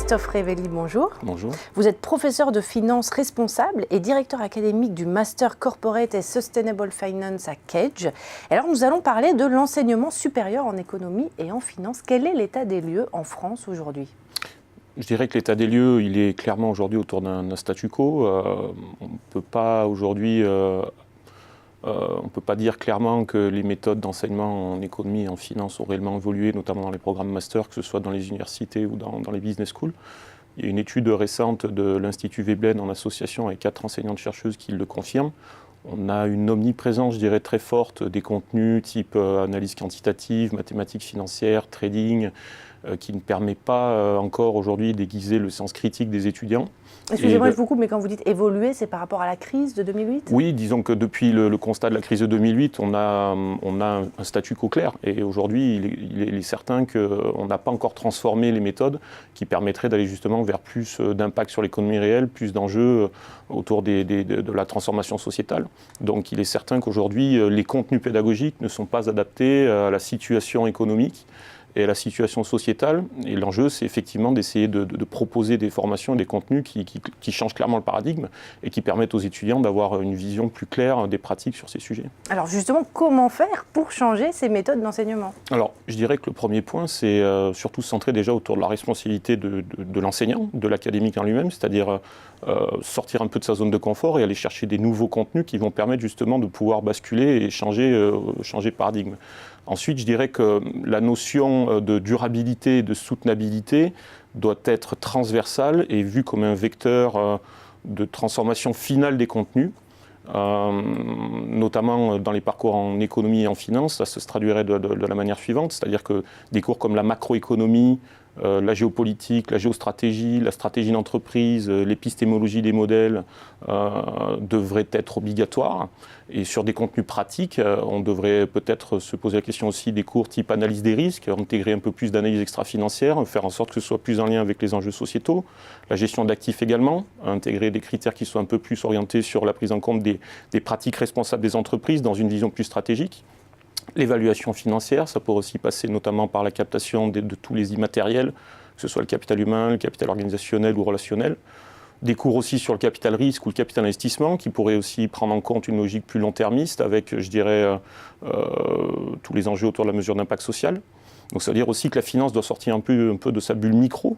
Christophe Révelli, bonjour. Bonjour. Vous êtes professeur de finance responsable et directeur académique du Master Corporate and Sustainable Finance à Cage. Alors nous allons parler de l'enseignement supérieur en économie et en finance. Quel est l'état des lieux en France aujourd'hui ? Je dirais que l'état des lieux, il est clairement aujourd'hui autour d'un statu quo. On ne peut pas aujourd'hui, on peut pas dire clairement que les méthodes d'enseignement en économie et en finance ont réellement évolué, notamment dans les programmes master, que ce soit dans les universités ou dans les business schools. Il y a une étude récente de l'Institut Veblen en association avec 4 enseignantes-chercheuses qui le confirment. On a une omniprésence, je dirais, très forte des contenus type analyse quantitative, mathématiques financières, trading, qui ne permet pas encore aujourd'hui d'aiguiser le sens critique des étudiants. Excusez-moi, je vous coupe, mais quand vous dites évoluer, c'est par rapport à la crise de 2008 ? Oui, disons que depuis le constat de la crise de 2008, on a un statu quo clair. Et aujourd'hui, il est certain qu'on n'a pas encore transformé les méthodes qui permettraient d'aller justement vers plus d'impact sur l'économie réelle, plus d'enjeux autour de la transformation sociétale. Donc il est certain qu'aujourd'hui, les contenus pédagogiques ne sont pas adaptés à la situation économique et à la situation sociétale. Et l'enjeu, c'est effectivement d'essayer de proposer des formations et des contenus qui changent clairement le paradigme et qui permettent aux étudiants d'avoir une vision plus claire des pratiques sur ces sujets. Alors justement, comment faire pour changer ces méthodes d'enseignement ? Alors, je dirais que le premier point, c'est surtout se centrer déjà autour de la responsabilité de l'enseignant, de l'académique en lui-même, c'est-à-dire sortir un peu de sa zone de confort et aller chercher des nouveaux contenus qui vont permettre justement de pouvoir basculer et changer de paradigme. Ensuite, je dirais que la notion de durabilité et de soutenabilité doit être transversale et vue comme un vecteur de transformation finale des contenus, notamment dans les parcours en économie et en finance. Ça se traduirait de la manière suivante, c'est-à-dire que des cours comme la macroéconomie, la géopolitique, la géostratégie, la stratégie d'entreprise, l'épistémologie des modèles devraient être obligatoires. Et sur des contenus pratiques, on devrait peut-être se poser la question aussi des cours type analyse des risques, intégrer un peu plus d'analyse extra-financière, faire en sorte que ce soit plus en lien avec les enjeux sociétaux. La gestion d'actifs également, intégrer des critères qui soient un peu plus orientés sur la prise en compte des pratiques responsables des entreprises dans une vision plus stratégique. L'évaluation financière, ça pourrait aussi passer notamment par la captation de tous les immatériels, que ce soit le capital humain, le capital organisationnel ou relationnel. Des cours aussi sur le capital risque ou le capital investissement qui pourraient aussi prendre en compte une logique plus long-termiste avec, je dirais, tous les enjeux autour de la mesure d'impact social. Donc ça veut dire aussi que la finance doit sortir un peu de sa bulle macro,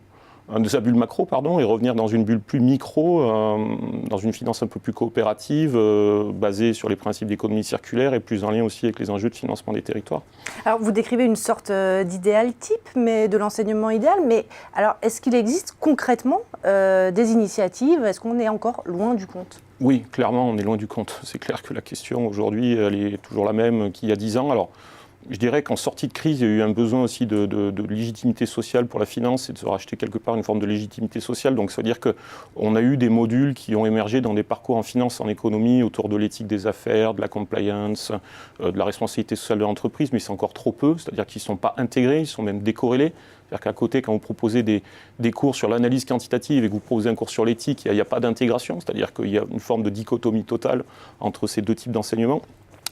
et revenir dans une bulle plus micro, dans une finance un peu plus coopérative, basée sur les principes d'économie circulaire et plus en lien aussi avec les enjeux de financement des territoires. Alors vous décrivez une sorte d'idéal type, mais de l'enseignement idéal, mais alors est-ce qu'il existe concrètement des initiatives ? Est-ce qu'on est encore loin du compte ? Oui, clairement, on est loin du compte. C'est clair que la question aujourd'hui, elle est toujours la même qu'il y a 10 ans. Alors, je dirais qu'en sortie de crise, il y a eu un besoin aussi de légitimité sociale pour la finance et de se racheter quelque part une forme de légitimité sociale. Donc ça veut dire qu'on a eu des modules qui ont émergé dans des parcours en finance, en économie, autour de l'éthique des affaires, de la compliance, de la responsabilité sociale de l'entreprise, mais c'est encore trop peu, c'est-à-dire qu'ils ne sont pas intégrés, ils sont même décorrélés. C'est-à-dire qu'à côté, quand vous proposez des cours sur l'analyse quantitative et que vous proposez un cours sur l'éthique, il n'y a pas d'intégration, c'est-à-dire qu'il y a une forme de dichotomie totale entre ces deux types d'enseignement.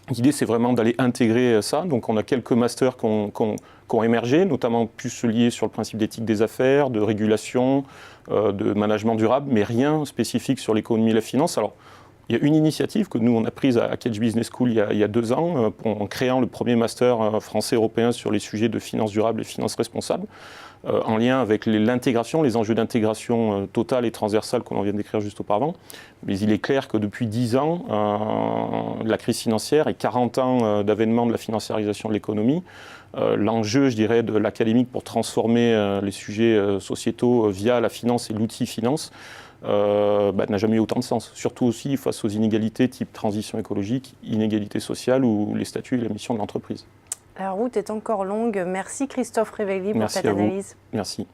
L'idée, c'est vraiment d'aller intégrer ça. Donc, on a quelques masters qui ont émergé, notamment plus liés sur le principe d'éthique des affaires, de régulation, de management durable, mais rien spécifique sur l'économie et la finance. Alors, il y a une initiative que nous, on a prise à Cage Business School il y a 2 ans, en créant le premier master français-européen sur les sujets de finance durable et finance responsable, en lien avec l'intégration, les enjeux d'intégration totale et transversale qu'on vient d'écrire juste auparavant. Mais il est clair que depuis 10 ans, la crise financière et 40 ans d'avènement de la financiarisation de l'économie, l'enjeu, je dirais, de l'académique pour transformer les sujets sociétaux via la finance et l'outil finance n'a jamais eu autant de sens. Surtout aussi face aux inégalités type transition écologique, inégalité sociale ou les statuts et la mission de l'entreprise. La route est encore longue. Merci Christophe Révelli pour cette analyse. Merci.